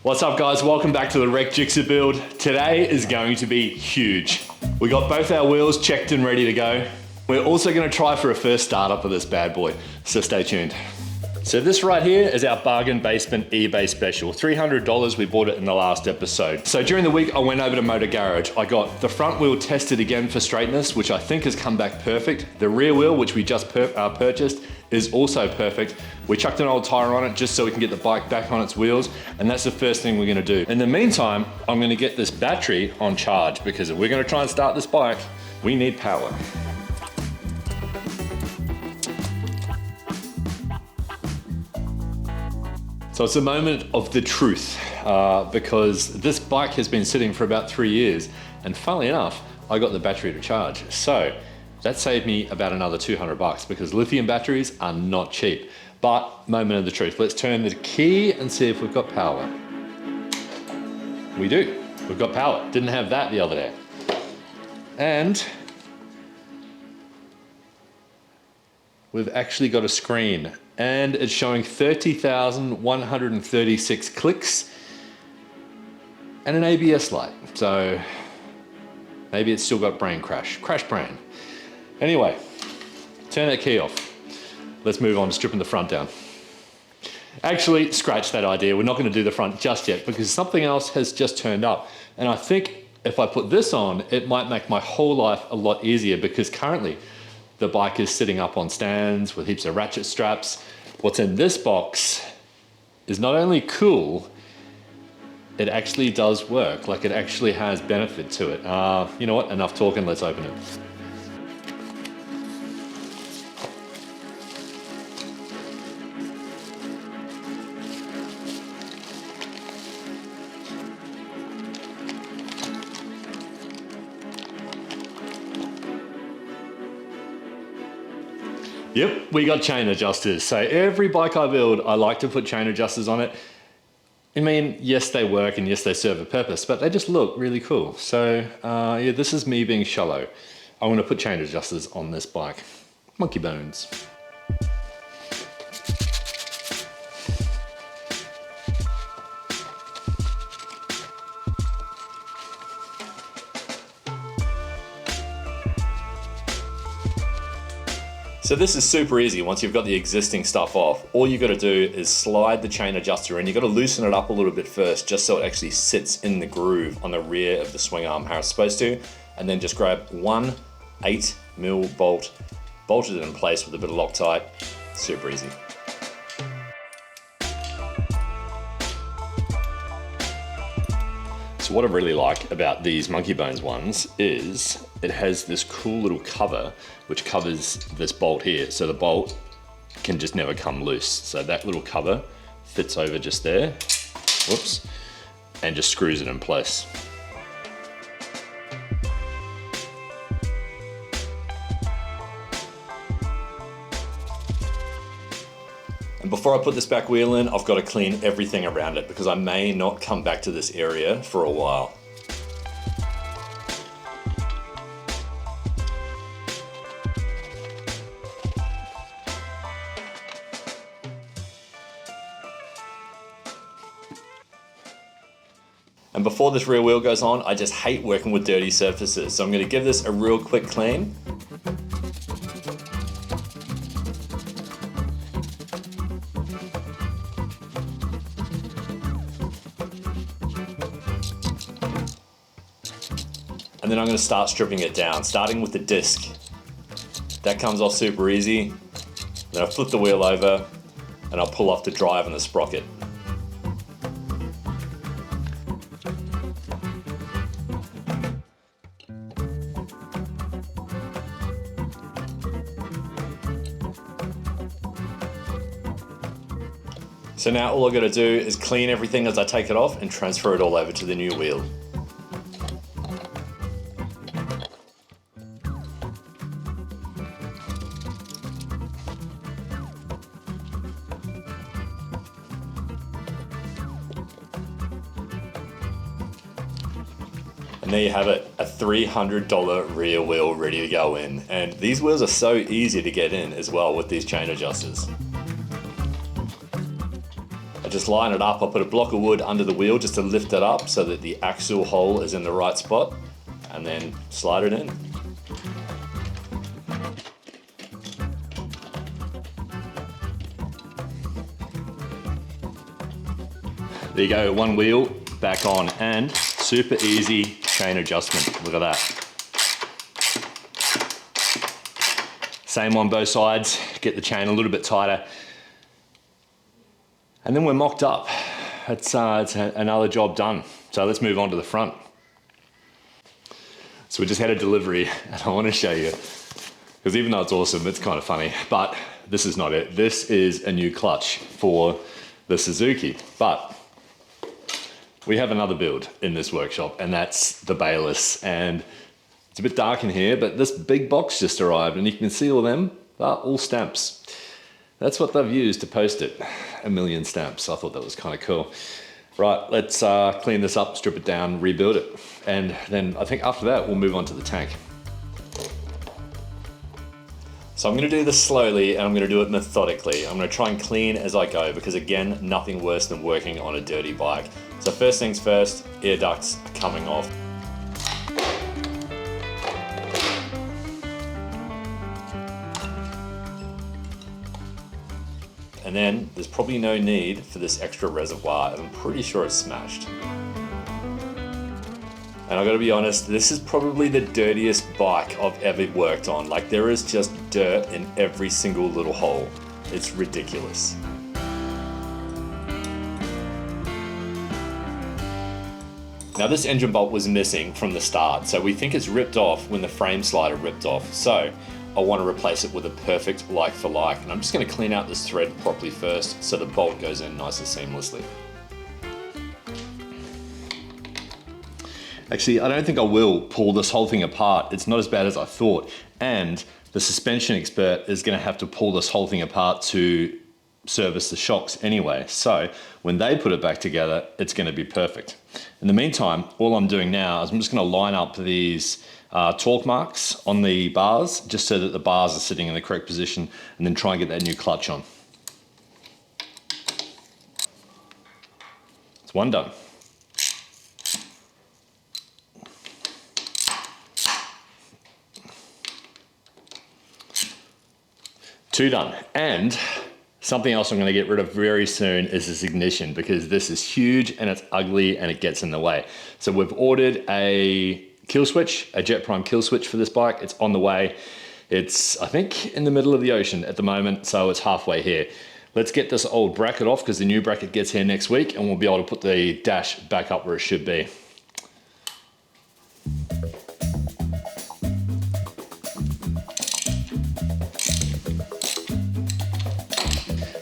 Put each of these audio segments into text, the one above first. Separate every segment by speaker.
Speaker 1: What's up guys, welcome back to the Gsxr build. Today is going to be huge. We got both our wheels checked and ready to go. We're also gonna try for a first startup of this bad boy, so stay tuned. So this right here is our bargain basement eBay special. $300, we bought it in the last episode. So during the week, I went over to Motor Garage. I got the front wheel tested again for straightness, which I think has come back perfect. The rear wheel, which we just purchased, is also perfect. We chucked an old tire on it just so we can get the bike back on its wheels, and that's the first thing we're gonna do. In the meantime, I'm gonna get this battery on charge because if we're gonna try and start this bike, we need power. So it's a moment of the truth because this bike has been sitting for about 3 years, and funnily enough, I got the battery to charge. So that saved me about another 200 bucks because lithium batteries are not cheap. But moment of the truth, let's turn the key and see if we've got power. We do, we've got power. Didn't have that the other day. And we've actually got a screen and it's showing 30,136 clicks and an ABS light. So maybe it's still got crash brain. Anyway, turn that key off. Let's move on to stripping the front down. Actually, scratch that idea. We're not gonna do the front just yet because something else has just turned up. And I think if I put this on, it might make my whole life a lot easier because currently the bike is sitting up on stands with heaps of ratchet straps. What's in this box is not only cool, it actually does work. Like it actually has benefit to it. You know what, enough talking, let's open it. Yep, we got chain adjusters. So every bike I build, I like to put chain adjusters on it. I mean, yes, they work and yes, they serve a purpose, but they just look really cool. So yeah, this is me being shallow. I want to put chain adjusters on this bike. Monkey bones. So this is super easy. Once you've got the existing stuff off, all you gotta do is slide the chain adjuster in. You gotta loosen it up a little bit first, just so it actually sits in the groove on the rear of the swing arm, how it's supposed to, and then just grab one 8mm bolt, bolt it in place with a bit of Loctite. Super easy. So what I really like about these Monkey Bones ones is it has this cool little cover which covers this bolt here. So the bolt can just never come loose. So that little cover fits over just there, whoops, and just screws it in place. And before I put this back wheel in, I've got to clean everything around it because I may not come back to this area for a while. And before this rear wheel goes on, I just hate working with dirty surfaces. So I'm going to give this a real quick clean. And then I'm going to start stripping it down, starting with the disc. That comes off super easy. Then I flip the wheel over and I'll pull off the drive and the sprocket. So now all I've got to do is clean everything as I take it off and transfer it all over to the new wheel. And there you have it, a $300 rear wheel ready to go in. And these wheels are so easy to get in as well with these chain adjusters. I just line it up. I'll put a block of wood under the wheel just to lift it up so that the axle hole is in the right spot, and then slide it in. There you go, one wheel back on, and super easy chain adjustment. Look at that. Same on both sides, get the chain a little bit tighter. And then we're mocked up. It's another job done. So let's move on to the front. So we just had a delivery, and I want to show you, because even though it's awesome, it's kind of funny, but this is not it. This is a new clutch for the Suzuki, but we have another build in this workshop, and that's the Bayless. And it's a bit dark in here, but this big box just arrived, and you can see all them, they're all stamps. That's what they've used to post it, 1 million stamps. I thought that was kind of cool. Right, let's clean this up, strip it down, rebuild it. And then I think after that, we'll move on to the tank. So I'm gonna do this slowly, and I'm gonna do it methodically. I'm gonna try and clean as I go, because again, nothing worse than working on a dirty bike. So first things first, air ducts are coming off. And then there's probably no need for this extra reservoir, and I'm pretty sure it's smashed. And I gotta be honest, this is probably the dirtiest bike I've ever worked on. Like, there is just dirt in every single little hole. It's ridiculous. Now this engine bolt was missing from the start, so we think it's ripped off when the frame slider ripped off. So I want to replace it with a perfect like for like, and I'm just going to clean out this thread properly first so the bolt goes in nice and seamlessly. Actually, I don't think I will pull this whole thing apart. It's not as bad as I thought, and the suspension expert is going to have to pull this whole thing apart to service the shocks anyway. So when they put it back together, it's going to be perfect. In the meantime, all I'm doing now is I'm just going to line up these torque marks on the bars, just so that the bars are sitting in the correct position, and then try and get that new clutch on. It's one done. Two done. And something else I'm going to get rid of very soon is this ignition, because this is huge and it's ugly and it gets in the way. So we've ordered a kill switch, a Jet Prime kill switch for this bike. It's on the way. It's, I think, in the middle of the ocean at the moment, so it's halfway here. Let's get this old bracket off, because the new bracket gets here next week, and we'll be able to put the dash back up where it should be.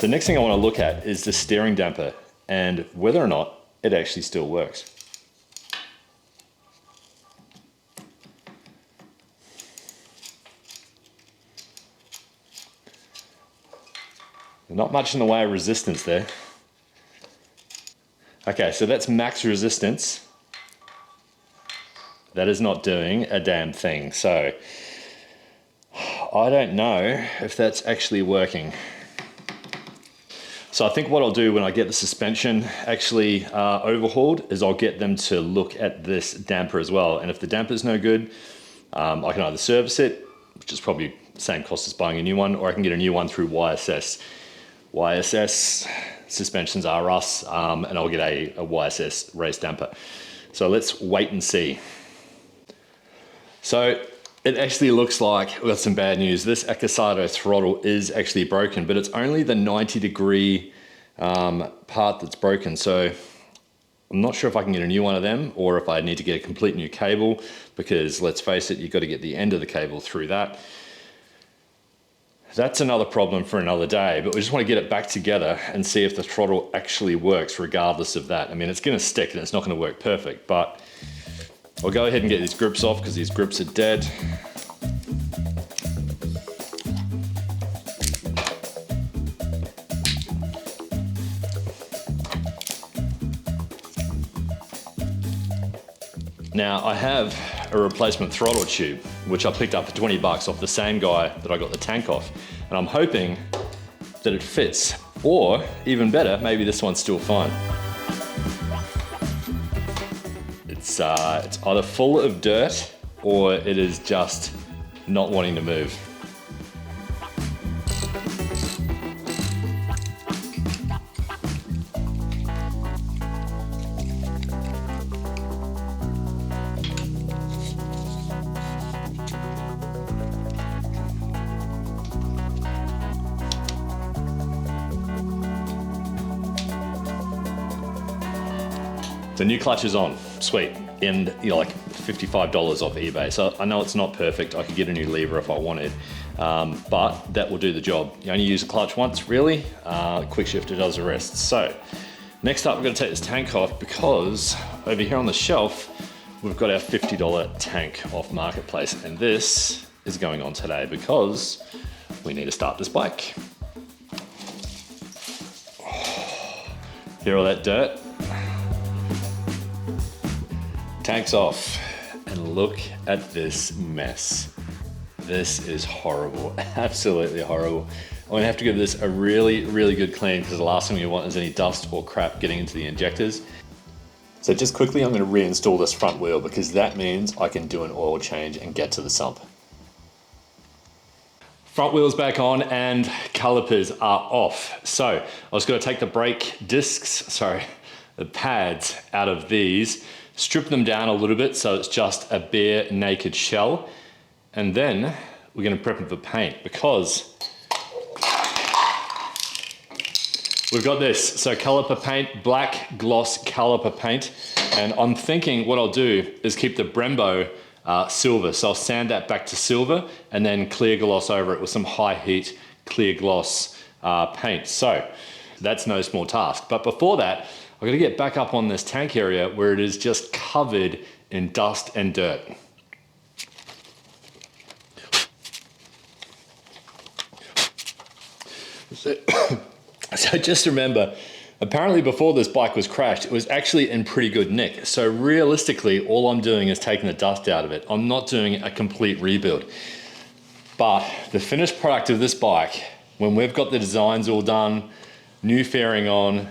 Speaker 1: The next thing I want to look at is the steering damper and whether or not it actually still works. Not much in the way of resistance there. Okay, so that's max resistance. That is not doing a damn thing. So I don't know if that's actually working. So I think what I'll do when I get the suspension actually overhauled is I'll get them to look at this damper as well. And if the damper's no good, I can either service it, which is probably the same cost as buying a new one, or I can get a new one through YSS. YSS suspensions are us, and I'll get a YSS race damper. So let's wait and see. So it actually looks like we've got some bad news. This Gsxr throttle is actually broken, but it's only the 90-degree part that's broken. So I'm not sure if I can get a new one of them, or if I need to get a complete new cable, because let's face it, you've got to get the end of the cable through that. That's another problem for another day, but we just want to get it back together and see if the throttle actually works regardless of that. I mean, it's going to stick and it's not going to work perfect, but I'll go ahead and get these grips off, because these grips are dead. Now I have a replacement throttle tube, which I picked up for 20 bucks off the same guy that I got the tank off. And I'm hoping that it fits, Or even better, maybe this one's still fine. It's either full of dirt or it is just not wanting to move. The new clutch is on, sweet. And you know, like $55 off eBay. So I know it's not perfect. I could get a new lever if I wanted, but that will do the job. You only use the clutch once, really. Quick shifter does the rest. So next up, we're gonna take this tank off because over here on the shelf, we've got our $50 tank off Marketplace. And this is going on today because we need to start this bike. Hear all that dirt? Tank's off, and look at this mess. This is horrible, absolutely horrible. I'm gonna have to give this a really, really good clean because the last thing you want is any dust or crap getting into the injectors. So just quickly, I'm gonna reinstall this front wheel because that means I can do an oil change and get to the sump. Front wheel's back on and calipers are off. So I was gonna take the brake discs, the pads out of these, strip them down a little bit so it's just a bare naked shell. And then we're gonna prep them for paint because we've got this. So caliper paint, black gloss caliper paint. And I'm thinking what I'll do is keep the Brembo silver. So I'll sand that back to silver and then clear gloss over it with some high heat clear gloss paint. So that's no small task. But before that, I've got to get back up on this tank area where it is just covered in dust and dirt. So just remember, apparently before this bike was crashed, it was actually in pretty good nick. So realistically, all I'm doing is taking the dust out of it. I'm not doing a complete rebuild. But the finished product of this bike, when we've got the designs all done, new fairing on,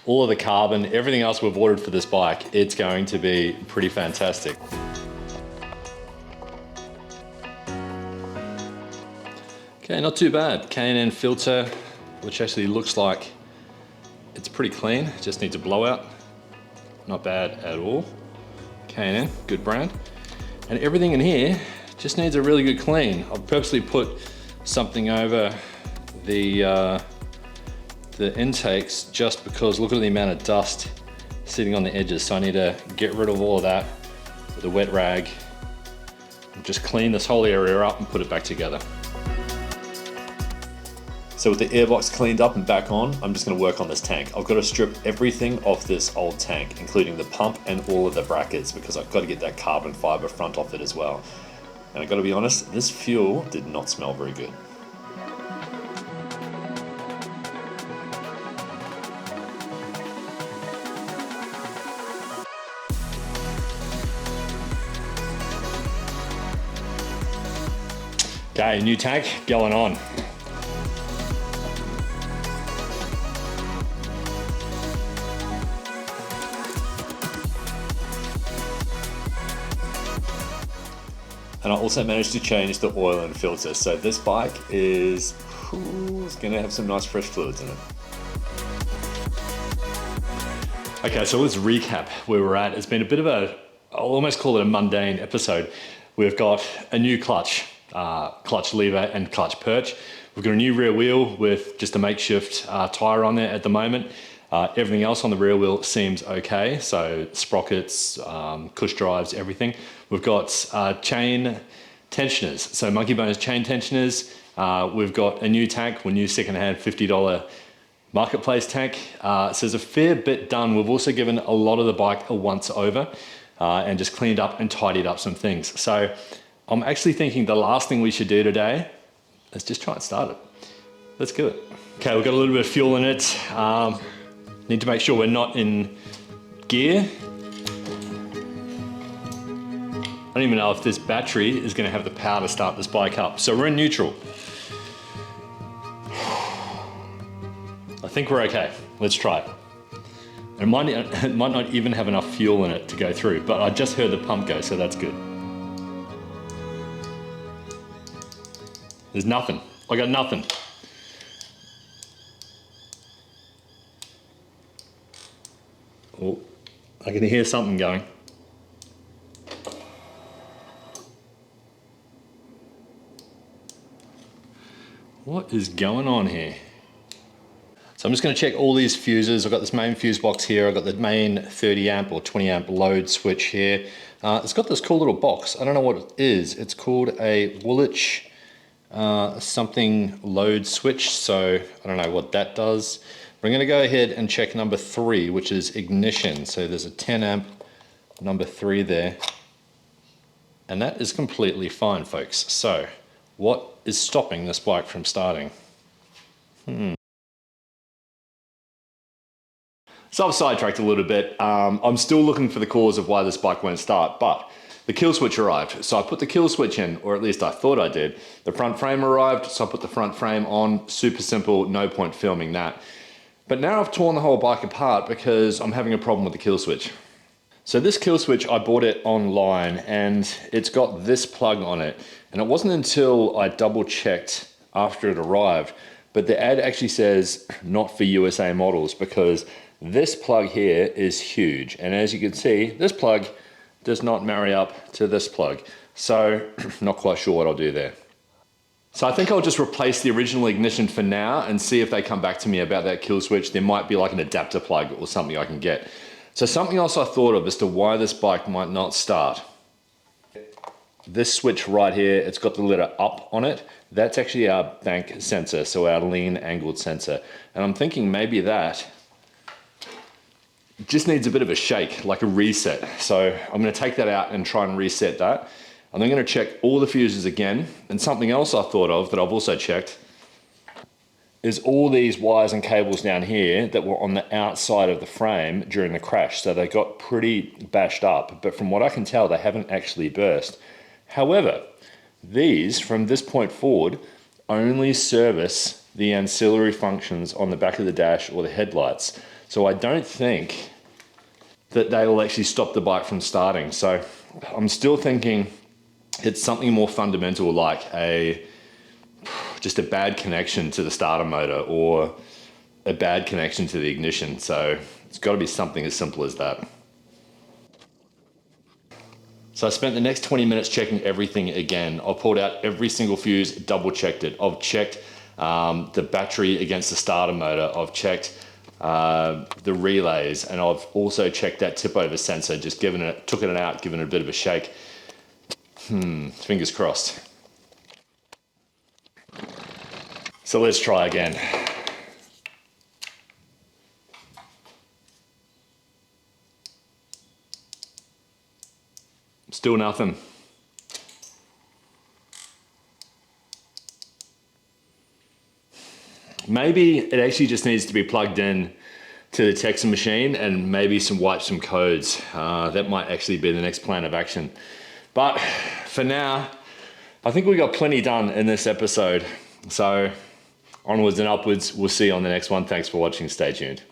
Speaker 1: all of the carbon, everything else we've ordered for this bike, it's going to be pretty fantastic. Okay, not too bad. K&N filter, which actually looks like it's pretty clean, just needs a blowout. Not bad at all. K&N, good brand. And everything in here just needs a really good clean. I've purposely put something over the intakes just because look at the amount of dust sitting on the edges. So I need to get rid of all of that with a wet rag and just clean this whole area up and put it back together. So with the airbox cleaned up and back on, I'm just gonna work on this tank. I've got to strip everything off this old tank, including the pump and all of the brackets because I've got to get that carbon fiber front off it as well. And I've got to be honest, this fuel did not smell very good. Okay, new tank going on. And I also managed to change the oil and filter. So this bike is gonna have some nice fresh fluids in it. Okay, so let's recap where we're at. It's been a bit of a, I'll almost call it a mundane episode. We've got a new clutch lever and clutch perch. We've got a new rear wheel with just a makeshift tire on there at the moment. Everything else on the rear wheel seems okay. So sprockets, cush drives, everything. We've got chain tensioners. So Monkey Bones chain tensioners. We've got a new tank, new secondhand $50 Marketplace tank. So there's a fair bit done. We've also given a lot of the bike a once over and just cleaned up and tidied up some things. So I'm actually thinking the last thing we should do today is just try and start it. Let's do it. Okay, we've got a little bit of fuel in it. Need to make sure we're not in gear. I don't even know if this battery is going to have the power to start this bike up. So we're in neutral. I think we're okay. Let's try it. It might not even have enough fuel in it to go through, but I just heard the pump go, so that's good. There's nothing. I got nothing. Oh, I can hear something going. What is going on here? So I'm just going to check all these fuses. I've got this main fuse box here. I've got the main 30 amp or 20 amp load switch here. It's got this cool little box. I don't know what it is. It's called a Woolwich something load switch. So I don't know what that does. We're going to go ahead and check number 3, which is ignition. So there's a 10 amp number 3 there. And that is completely fine, folks. So what is stopping this bike from starting? So I've sidetracked a little bit. I'm still looking for the cause of why this bike won't start, but the kill switch arrived. So I put the kill switch in, or at least I thought I did. The front frame arrived, so I put the front frame on. Super simple, no point filming that. But now I've torn the whole bike apart because I'm having a problem with the kill switch. So this kill switch, I bought it online and it's got this plug on it. And it wasn't until I double checked after it arrived, but the ad actually says not for USA models because this plug here is huge. And as you can see, this plug does not marry up to this plug. So not quite sure what I'll do there. So I think I'll just replace the original ignition for now and see if they come back to me about that kill switch. There might be like an adapter plug or something I can get. So something else I thought of as to why this bike might not start. This switch right here, it's got the letter up on it. That's actually our bank sensor, so our lean angled sensor. And I'm thinking maybe that just needs a bit of a shake, like a reset. So I'm gonna take that out and try and reset that. I'm then gonna check all the fuses again. And something else I thought of that I've also checked is all these wires and cables down here that were on the outside of the frame during the crash. So they got pretty bashed up, but from what I can tell, they haven't actually burst. However, these, from this point forward, only service the ancillary functions on the back of the dash or the headlights. So I don't think that they will actually stop the bike from starting. So I'm still thinking it's something more fundamental, like just a bad connection to the starter motor or a bad connection to the ignition. So it's got to be something as simple as that. So I spent the next 20 minutes checking everything again. I pulled out every single fuse, double checked it. I've checked the battery against the starter motor. I've checked the relays, and I've also checked that tip over sensor, just took it out, given it a bit of a shake. Fingers crossed. So let's try again. Still nothing. Maybe it actually just needs to be plugged in to the Gsxr machine and maybe wipe some codes. That might actually be the next plan of action. But for now, I think we got plenty done in this episode. So onwards and upwards, we'll see you on the next one. Thanks for watching. Stay tuned.